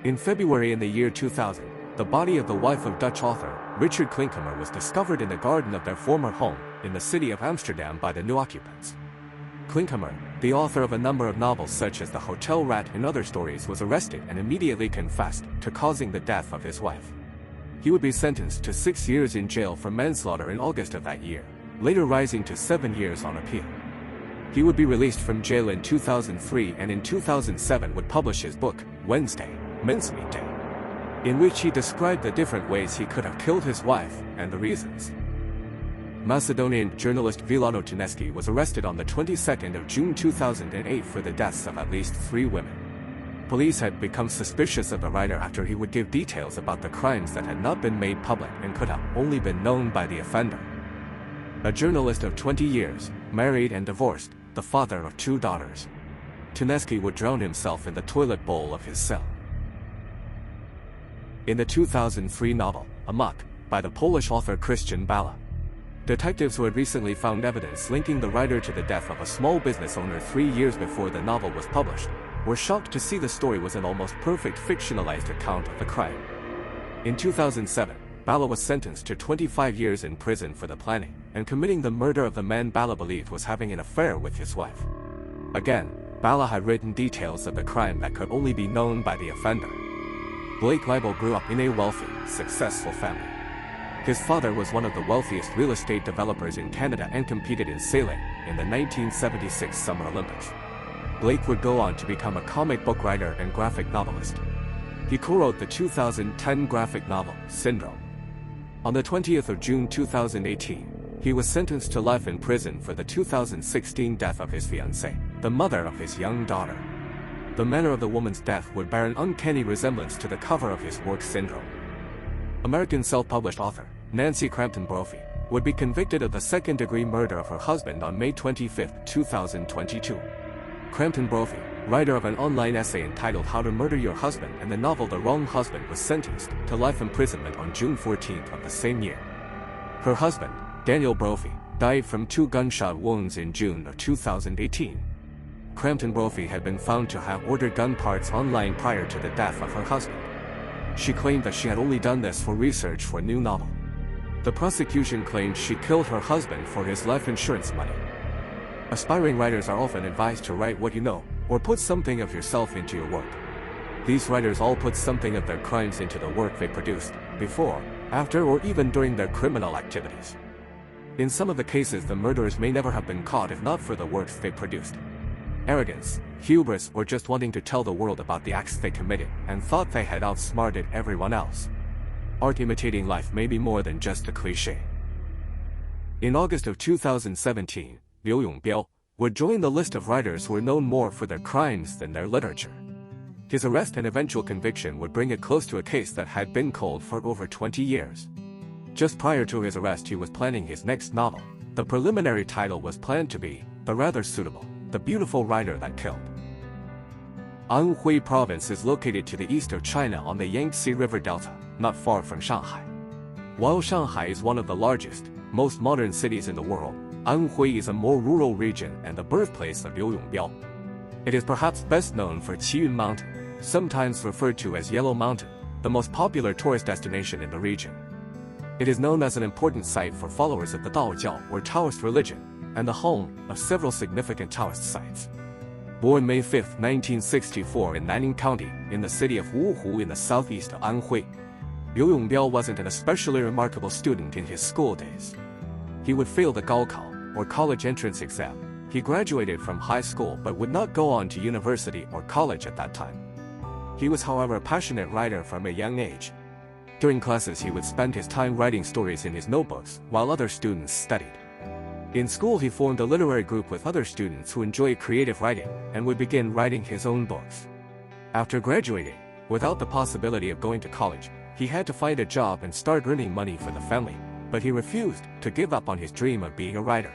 In February in the year 2000, the body of the wife of Dutch author Richard Klinkhammer was discovered in the garden of their former home in the city of Amsterdam by the new occupants. Klinkhammer, the author of a number of novels such as The Hotel Rat and other stories, was arrested and immediately confessed to causing the death of his wife. He would be sentenced to 6 years in jail for manslaughter in August of that year, later rising to 7 years on appeal. He would be released from jail in 2003 and in 2007 would publish his book, Wednesday, Mincemeat Day, in which he described the different ways he could have killed his wife and the reasons. Macedonian journalist Villano Tunescu was arrested on the 22nd of June 2008 for the deaths of at least 3 women. Police had become suspicious of the writer after he would give details about the crimes that had not been made public and could have only been known by the offender. A journalist of 20 years, married and divorced, the father of 2 daughters, Tunescu would drown himself in the toilet bowl of his cell. In the 2003 novel, Amok, by the Polish author Christian Bala, detectives who had recently found evidence linking the writer to the death of a small business owner 3 years before the novel was published, were shocked to see the story was an almost perfect fictionalized account of the crime. In 2007, Bala was sentenced to 25 years in prison for the planning and committing the murder of the man Bala believed was having an affair with his wife. Again, Bala had written details of the crime that could only be known by the offender. Blake Leibel grew up in a wealthy, successful family. His father was one of the wealthiest real estate developers in Canada and competed in sailing in the 1976 Summer Olympics. Blake would go on to become a comic book writer and graphic novelist. He co-wrote the 2010 graphic novel, Syndrome. On the 20th of June 2018, he was sentenced to life in prison for the 2016 death of his fiancée, the mother of his young daughter. The manner of the woman's death would bear an uncanny resemblance to the cover of his work Syndrome. American self-published author, Nancy Crampton Brophy, would be convicted of the second-degree murder of her husband on May 25, 2022. Crampton Brophy, writer of an online essay entitled How to Murder Your Husband and the novel The Wrong Husband, was sentenced to life imprisonment on June 14 of the same year. Her husband, Daniel Brophy, died from 2 gunshot wounds in June of 2018. Crampton Brophy had been found to have ordered gun parts online prior to the death of her husband. She claimed that she had only done this for research for a new novel. The prosecution claimed she killed her husband for his life insurance money. Aspiring writers are often advised to write what you know, or put something of yourself into your work. These writers all put something of their crimes into the work they produced, before, after, or even during their criminal activities. In some of the cases, the murderers may never have been caught if not for the works they produced. Arrogance, hubris, or just wanting to tell the world about the acts they committed and thought they had outsmarted everyone else. Art imitating life may be more than just a cliché. In August of 2017, Liu Yong Biao would join the list of writers who are known more for their crimes than their literature. His arrest and eventual conviction would bring it close to a case that had been cold for over 20 years. Just prior to his arrest, he was planning his next novel. The preliminary title was planned to be, but rather suitable, The Beautiful Writer That Killed. Anhui province is located to the east of China on the Yangtze River Delta, not far from Shanghai. While Shanghai is one of the largest, most modern cities in the world, Anhui is a more rural region and the birthplace of Liu Yong Biao. It is perhaps best known for Qiyun Mountain, sometimes referred to as Yellow Mountain, the most popular tourist destination in the region. It is known as an important site for followers of the Daojiao or Taoist religion, and the home of several significant Taoist sites. Born May 5, 1964 in Nanning County, in the city of Wuhu in the southeast of Anhui, Liu Yong Biao wasn't an especially remarkable student in his school days. He would fail the Gaokao, or college entrance exam. He graduated from high school but would not go on to university or college at that time. He was, however, a passionate writer from a young age. During classes, he would spend his time writing stories in his notebooks, while other students studied. In school, he formed a literary group with other students who enjoyed creative writing, and would begin writing his own books. After graduating, without the possibility of going to college, he had to find a job and start earning money for the family, but he refused to give up on his dream of being a writer.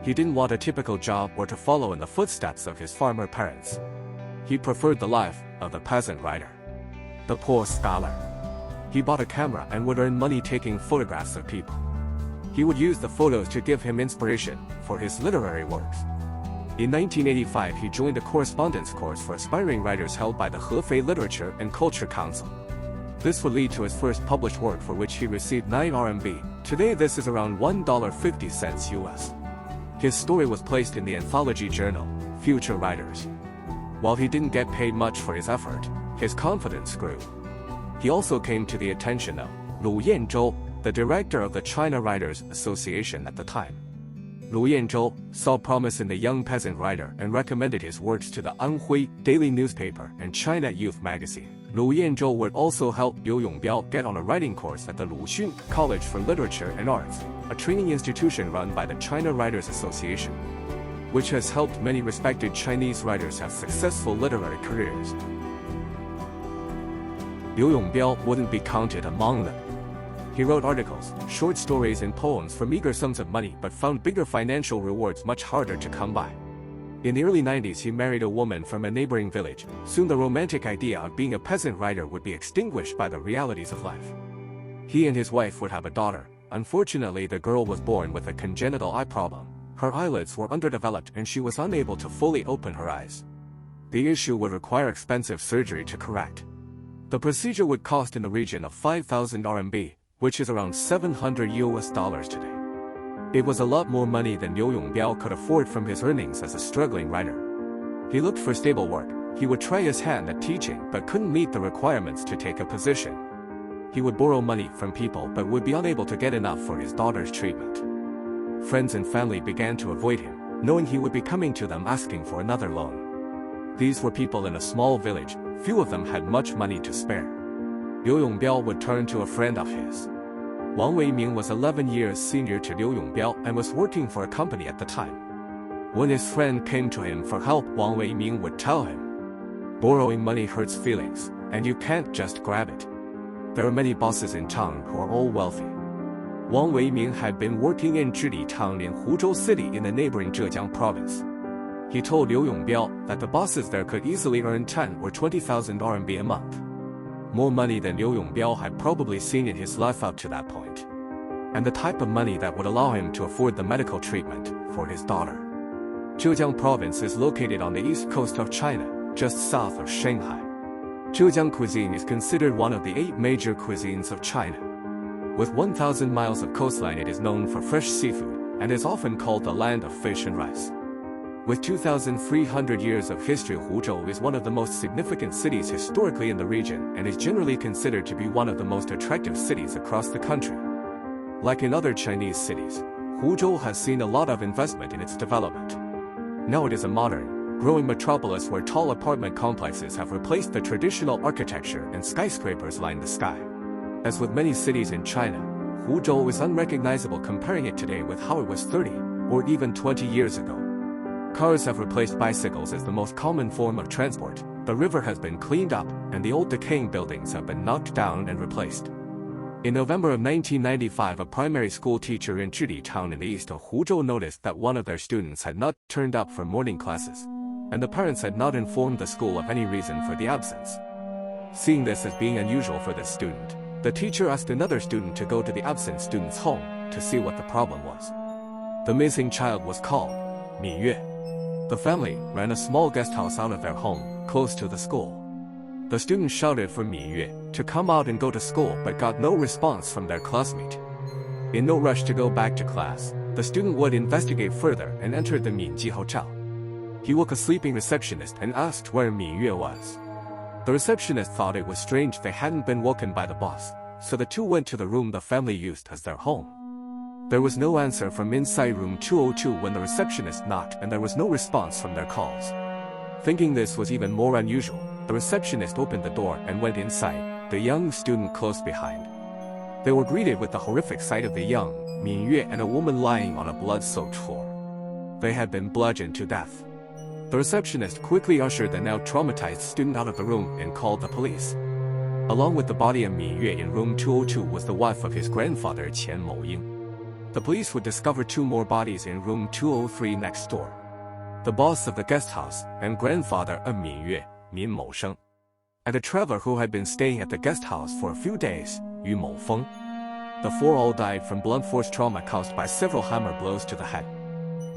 He didn't want a typical job or to follow in the footsteps of his farmer parents. He preferred the life of the peasant writer, the poor scholar. He bought a camera and would earn money taking photographs of people. He would use the photos to give him inspiration for his literary works. In 1985, he joined a correspondence course for aspiring writers held by the Hefei Literature and Culture Council. This would lead to his first published work, for which he received 9 RMB. Today this is around $1.50 US. His story was placed in the anthology journal, Future Writers. While he didn't get paid much for his effort, his confidence grew. He also came to the attention of Liu Yong Biao, the director of the China Writers Association at the time. Liu Yong Biao saw promise in the young peasant writer and recommended his works to the Anhui daily newspaper and China Youth magazine. Liu Yong Biao would also help Liu Yong Biao get on a writing course at the Luxun College for Literature and Arts, a training institution run by the China Writers Association, which has helped many respected Chinese writers have successful literary careers. Liu Yong Biao wouldn't be counted among them. He wrote articles, short stories and poems for meager sums of money, but found bigger financial rewards much harder to come by. In the early 90s, he married a woman from a neighboring village. Soon the romantic idea of being a peasant writer would be extinguished by the realities of life. He and his wife would have a daughter. Unfortunately, the girl was born with a congenital eye problem. Her eyelids were underdeveloped and she was unable to fully open her eyes. The issue would require expensive surgery to correct. The procedure would cost in the region of 5,000 RMB, which is around $700 today. It was a lot more money than Liu Yong Biao could afford from his earnings as a struggling writer. He looked for stable work. He would try his hand at teaching but couldn't meet the requirements to take a position. He would borrow money from people but would be unable to get enough for his daughter's treatment. Friends and family began to avoid him, knowing he would be coming to them asking for another loan. These were people in a small village. Few of them had much money to spare. Liu Yong Biao would turn to a friend of his. Wang Weiming was 11 years senior to Liu Yong Biao and was working for a company at the time. When his friend came to him for help, Wang Weiming would tell him, "Borrowing money hurts feelings, and you can't just grab it. There are many bosses in town who are all wealthy." Wang Weiming had been working in Zhili town in Huzhou city in the neighboring Zhejiang province. He told Liu Yong Biao that the bosses there could easily earn 10 or 20,000 RMB a month. More money than Liu Yong Biao had probably seen in his life up to that point. And the type of money that would allow him to afford the medical treatment for his daughter. Zhejiang province is located on the east coast of China, just south of Shanghai. Zhejiang cuisine is considered one of the 8 major cuisines of China. With 1,000 miles of coastline, it is known for fresh seafood, and is often called the land of fish and rice. With 2,300 years of history, Huzhou is one of the most significant cities historically in the region and is generally considered to be one of the most attractive cities across the country. Like in other Chinese cities, Huzhou has seen a lot of investment in its development. Now it is a modern, growing metropolis where tall apartment complexes have replaced the traditional architecture and skyscrapers line the sky. As with many cities in China, Huzhou is unrecognizable comparing it today with how it was 30 or even 20 years ago. Cars have replaced bicycles as the most common form of transport, the river has been cleaned up, and the old decaying buildings have been knocked down and replaced. In November of 1995, a primary school teacher in Zhili town in the east of Huzhou noticed that one of their students had not turned up for morning classes, and the parents had not informed the school of any reason for the absence. Seeing this as being unusual for this student, the teacher asked another student to go to the absent student's home to see what the problem was. The missing child was called Mingyue. The family ran a small guest house out of their home, close to the school. The student shouted for Mingyue to come out and go to school but got no response from their classmate. In no rush to go back to class, the student would investigate further and entered the Minji Hotel. He woke a sleeping receptionist and asked where Mingyue was. The receptionist thought it was strange they hadn't been woken by the boss, so the two went to the room the family used as their home. There was no answer from inside room 202 when the receptionist knocked, and there was no response from their calls. Thinking this was even more unusual, the receptionist opened the door and went inside, the young student close behind. They were greeted with the horrific sight of the young Mingyue and a woman lying on a blood-soaked floor. They had been bludgeoned to death. The receptionist quickly ushered the now traumatized student out of the room and called the police. Along with the body of Mingyue in room 202 was the wife of his grandfather Qian Mouying. The police would discover 2 more bodies in room 203 next door. The boss of the guest house and grandfather of Mingyue, Min Mosheng, and a traveler who had been staying at the guest house for a few days, Yu Moufeng. The 4 all died from blunt force trauma caused by several hammer blows to the head.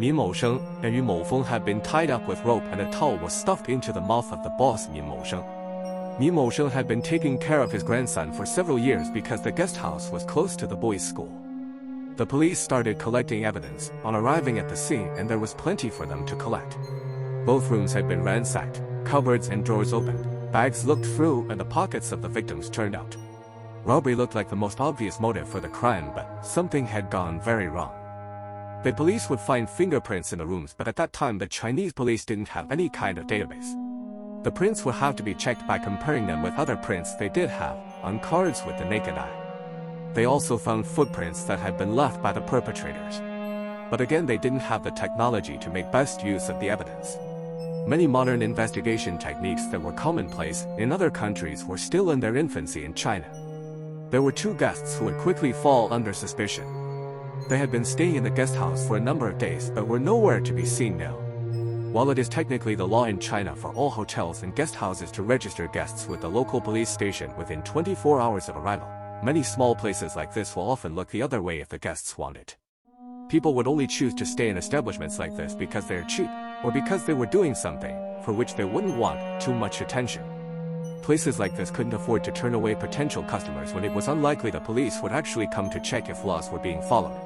Min Mosheng and Yu Mofeng had been tied up with rope and a towel was stuffed into the mouth of the boss Min Mosheng. Min Mosheng had been taking care of his grandson for several years because the guest house was close to the boys' school. The police started collecting evidence on arriving at the scene, and there was plenty for them to collect. Both rooms had been ransacked, cupboards and drawers opened, bags looked through, and the pockets of the victims turned out. Robbery looked like the most obvious motive for the crime, but something had gone very wrong. The police would find fingerprints in the rooms, but at that time the Chinese police didn't have any kind of database. The prints would have to be checked by comparing them with other prints they did have on cards with the naked eye. They also found footprints that had been left by the perpetrators. But again, they didn't have the technology to make best use of the evidence. Many modern investigation techniques that were commonplace in other countries were still in their infancy in China. There were two guests who would quickly fall under suspicion. They had been staying in the guest house for a number of days but were nowhere to be seen now. While it is technically the law in China for all hotels and guest houses to register guests with the local police station within 24 hours of arrival, many small places like this will often look the other way if the guests want it. People would only choose to stay in establishments like this because they are cheap, or because they were doing something for which they wouldn't want too much attention. Places like this couldn't afford to turn away potential customers when it was unlikely the police would actually come to check if laws were being followed.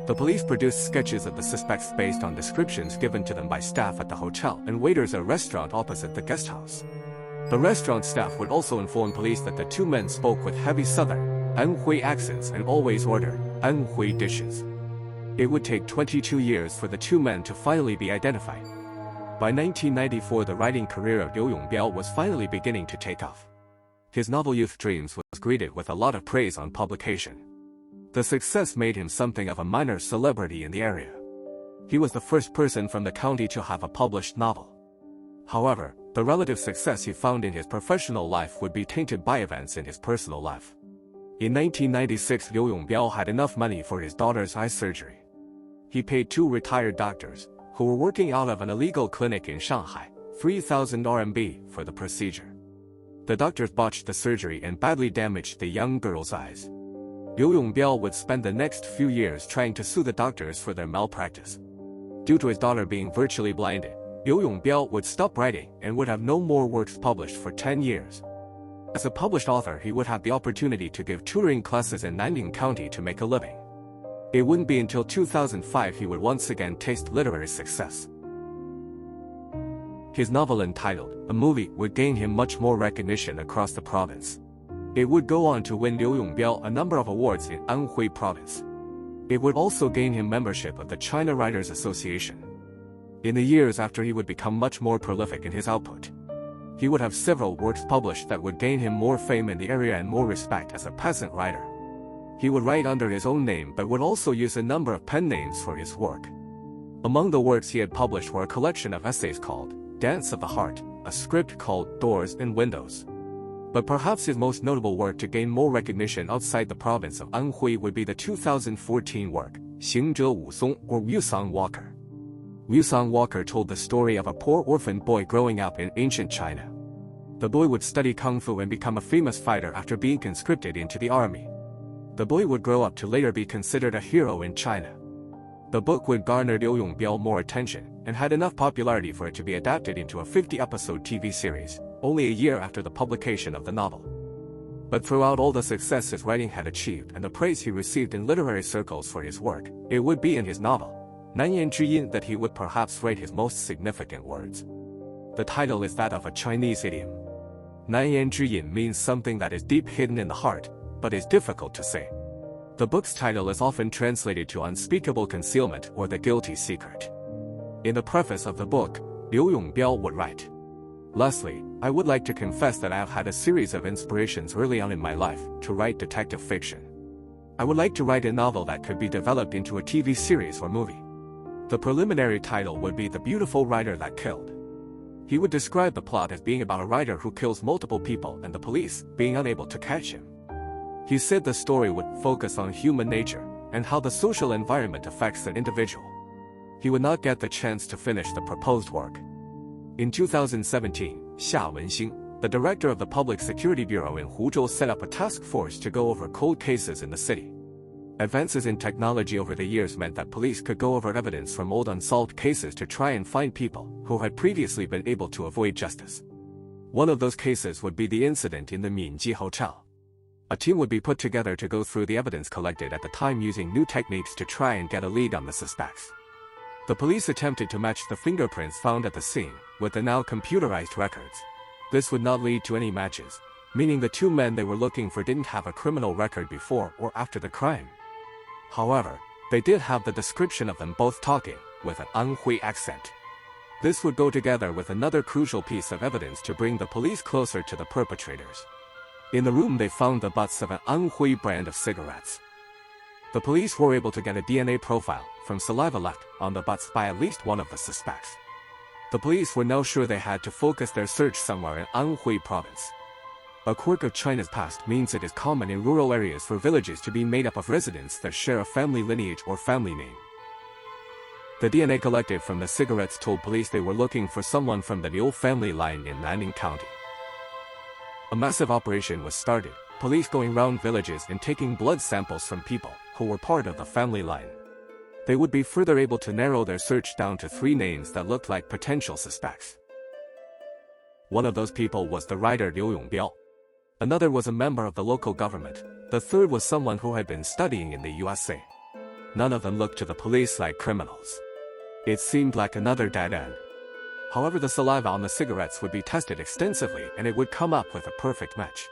The police produced sketches of the suspects based on descriptions given to them by staff at the hotel and waiters at a restaurant opposite the guest house. The restaurant staff would also inform police that the two men spoke with heavy southern, Anhui accents and always ordered Anhui dishes. It would take 22 years for the two men to finally be identified. By 1994, the writing career of Liu Yong Biao was finally beginning to take off. His novel Youth Dreams was greeted with a lot of praise on publication. The success made him something of a minor celebrity in the area. He was the first person from the county to have a published novel. However, the relative success he found in his professional life would be tainted by events in his personal life. In 1996, Liu Yong Biao had enough money for his daughter's eye surgery. He paid two retired doctors, who were working out of an illegal clinic in Shanghai, 3,000 RMB for the procedure. The doctors botched the surgery and badly damaged the young girl's eyes. Liu Yong Biao would spend the next few years trying to sue the doctors for their malpractice. Due to his daughter being virtually blinded, Liu Yong Biao would stop writing and would have no more works published for 10 years. As a published author, he would have the opportunity to give tutoring classes in Nanning County to make a living. It wouldn't be until 2005 he would once again taste literary success. His novel entitled A Movie would gain him much more recognition across the province. It would go on to win Liu Yong Biao a number of awards in Anhui province. It would also gain him membership of the China Writers Association. In the years after, he would become much more prolific in his output. He would have several works published that would gain him more fame in the area and more respect as a peasant writer. He would write under his own name but would also use a number of pen names for his work. Among the works he had published were a collection of essays called Dance of the Heart, a script called Doors and Windows. But perhaps his most notable work to gain more recognition outside the province of Anhui would be the 2014 work, 行者武松 or Wusong Walker. Wusong Walker told the story of a poor orphan boy growing up in ancient China. The boy would study kung fu and become a famous fighter after being conscripted into the army. The boy would grow up to later be considered a hero in China. The book would garner Liu Yong Biao more attention and had enough popularity for it to be adapted into a 50-episode TV series, only a year after the publication of the novel. But throughout all the success his writing had achieved and the praise he received in literary circles for his work, it would be in his novel, Nanyan Zhiyin, that he would perhaps write his most significant words. The title is that of a Chinese idiom. Nanyan Zhiyin means something that is deep hidden in the heart, but is difficult to say. The book's title is often translated to Unspeakable Concealment or The Guilty Secret. In the preface of the book, Liu Yong Biao would write, "Lastly, I would like to confess that I have had a series of inspirations early on in my life to write detective fiction. I would like to write a novel that could be developed into a TV series or movie. The preliminary title would be The Beautiful Writer That Killed." He would describe the plot as being about a writer who kills multiple people and the police being unable to catch him. He said the story would focus on human nature and how the social environment affects an individual. He would not get the chance to finish the proposed work. In 2017, Xia Wenxing, the director of the Public Security Bureau in Huzhou, set up a task force to go over cold cases in the city. Advances in technology over the years meant that police could go over evidence from old unsolved cases to try and find people who had previously been able to avoid justice. One of those cases would be the incident in the Minji Hotel. A team would be put together to go through the evidence collected at the time using new techniques to try and get a lead on the suspects. The police attempted to match the fingerprints found at the scene with the now computerized records. This would not lead to any matches, meaning the two men they were looking for didn't have a criminal record before or after the crime. However, they did have the description of them both talking with an Anhui accent. This would go together with another crucial piece of evidence to bring the police closer to the perpetrators. In the room they found the butts of an Anhui brand of cigarettes. The police were able to get a DNA profile from saliva left on the butts by at least one of the suspects. The police were now sure they had to focus their search somewhere in Anhui province. A quirk of China's past means it is common in rural areas for villages to be made up of residents that share a family lineage or family name. The DNA collected from the cigarettes told police they were looking for someone from the Liu family line in Nanning County. A massive operation was started, police going round villages and taking blood samples from people who were part of the family line. They would be further able to narrow their search down to 3 names that looked like potential suspects. One of those people was the writer Liu Yong Biao. Another was a member of the local government. The third was someone who had been studying in the USA. None of them looked to the police like criminals. It seemed like another dead end. However, the saliva on the cigarettes would be tested extensively and it would come up with a perfect match.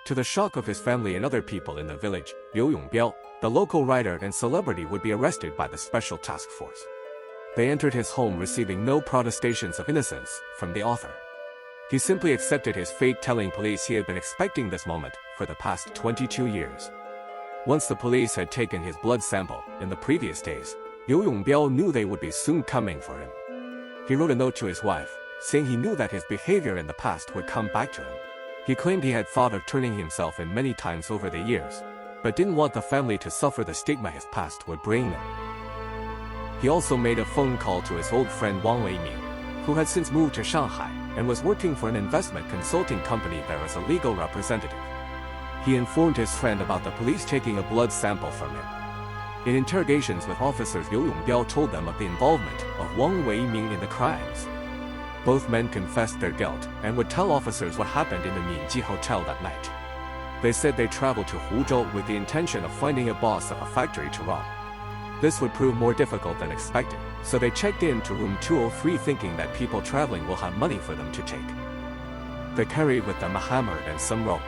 To the shock of his family and other people in the village, Liu Yong Biao, the local writer and celebrity, would be arrested by the special task force. They entered his home receiving no protestations of innocence from the author. He simply accepted his fate, telling police he had been expecting this moment for the past 22 years. Once the police had taken his blood sample in the previous days, Liu Yong Biao knew they would be soon coming for him. He wrote a note to his wife, saying he knew that his behavior in the past would come back to him. He claimed he had thought of turning himself in many times over the years, but didn't want the family to suffer the stigma his past would bring them. He also made a phone call to his old friend Wang Weiming, who had since moved to Shanghai and was working for an investment consulting company there as a legal representative. He informed his friend about the police taking a blood sample from him. In interrogations with officers, Liu Yong Biao told them of the involvement of Wang Weiming in the crimes. Both men confessed their guilt and would tell officers what happened in the Minji Hotel that night. They said they traveled to Huzhou with the intention of finding a boss of a factory to rob. This would prove more difficult than expected, so they checked in to room 203 thinking that people traveling will have money for them to take. They carried with them a hammer and some rope.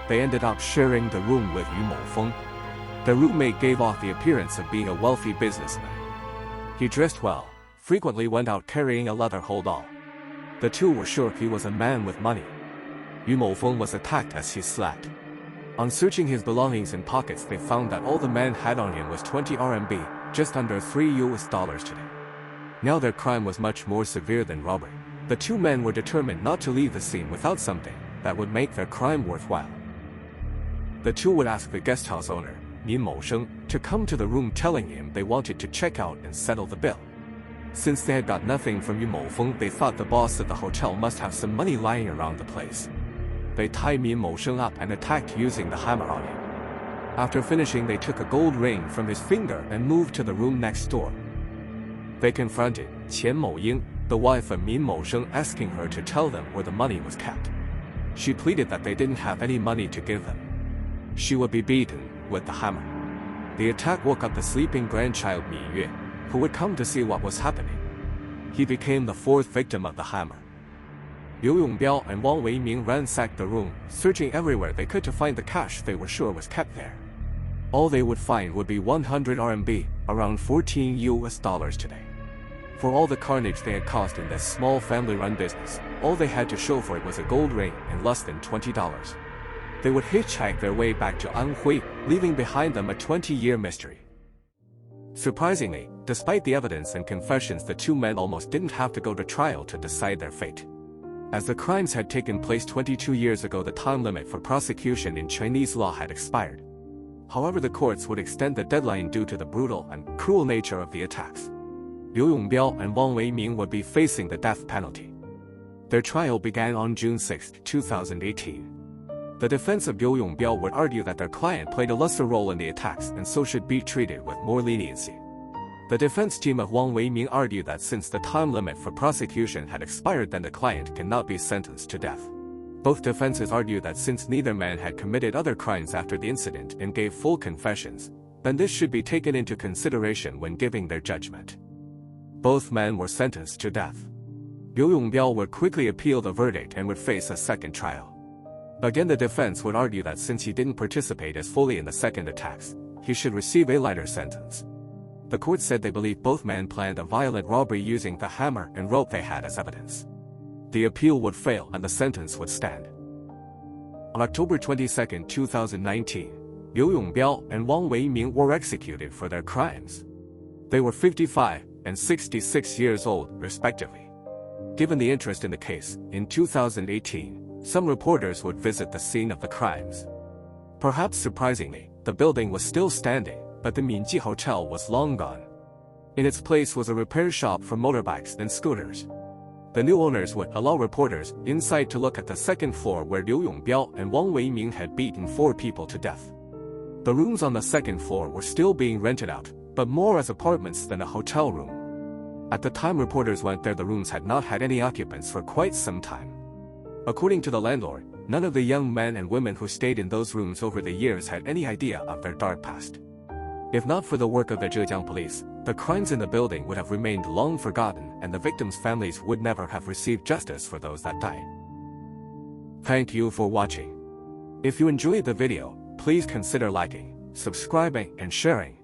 They ended up sharing the room with Yu Moufeng. Their roommate gave off the appearance of being a wealthy businessman. He dressed well, frequently went out carrying a leather hold-all. The two were sure he was a man with money. Yu Moufeng was attacked as he slept. On searching his belongings and pockets, they found that all the man had on him was 20 RMB, just under $3 today. Now their crime was much more severe than robbery. The two men were determined not to leave the scene without something that would make their crime worthwhile. The two would ask the guesthouse owner, Min Mosheng, to come to the room, telling him they wanted to check out and settle the bill. Since they had got nothing from Yu Moufeng, they thought the boss of the hotel must have some money lying around the place. They tied Min Mosheng up and attacked using the hammer on him. After finishing, they took a gold ring from his finger and moved to the room next door. They confronted Qian Moying, the wife of Min Mosheng, asking her to tell them where the money was kept. She pleaded that they didn't have any money to give them. She would be beaten with the hammer. The attack woke up the sleeping grandchild Mi Yue, who would come to see what was happening. He became the 4th victim of the hammer. Liu Yong Biao and Wang Weiming ransacked the room, searching everywhere they could to find the cash they were sure was kept there. All they would find would be 100 RMB, around $14 today. For all the carnage they had caused in this small family-run business, all they had to show for it was a gold ring and less than $20. They would hitchhike their way back to Anhui, leaving behind them a 20-year mystery. Surprisingly, despite the evidence and confessions, the two men almost didn't have to go to trial to decide their fate. As the crimes had taken place 22 years ago, the time limit for prosecution in Chinese law had expired. However, the courts would extend the deadline due to the brutal and cruel nature of the attacks. Liu Yong Biao and Wang Weiming would be facing the death penalty. Their trial began on June 6, 2018. The defense of Liu Yong Biao would argue that their client played a lesser role in the attacks and so should be treated with more leniency. The defense team of Wang Weiming argued that since the time limit for prosecution had expired, then the client cannot be sentenced to death. Both defenses argued that since neither man had committed other crimes after the incident and gave full confessions, then this should be taken into consideration when giving their judgment. Both men were sentenced to death. Liu Yong Biao would quickly appeal the verdict and would face a second trial. Again, the defense would argue that since he didn't participate as fully in the second attacks, he should receive a lighter sentence. The court said they believed both men planned a violent robbery using the hammer and rope they had as evidence. The appeal would fail and the sentence would stand. On October 22, 2019, Liu Yong Biao and Wang Weiming were executed for their crimes. They were 55 and 66 years old, respectively. Given the interest in the case, in 2018, some reporters would visit the scene of the crimes. Perhaps surprisingly, the building was still standing, but the Minji Hotel was long gone. In its place was a repair shop for motorbikes and scooters. The new owners would allow reporters inside to look at the second floor where Liu Yong Biao and Wang Weiming had beaten 4 people to death. The rooms on the second floor were still being rented out, but more as apartments than a hotel room. At the time reporters went there, the rooms had not had any occupants for quite some time. According to the landlord, none of the young men and women who stayed in those rooms over the years had any idea of their dark past. If not for the work of the Zhejiang police, the crimes in the building would have remained long forgotten and the victims' families would never have received justice for those that died. Thank you for watching. If you enjoyed the video, please consider liking, subscribing, and sharing.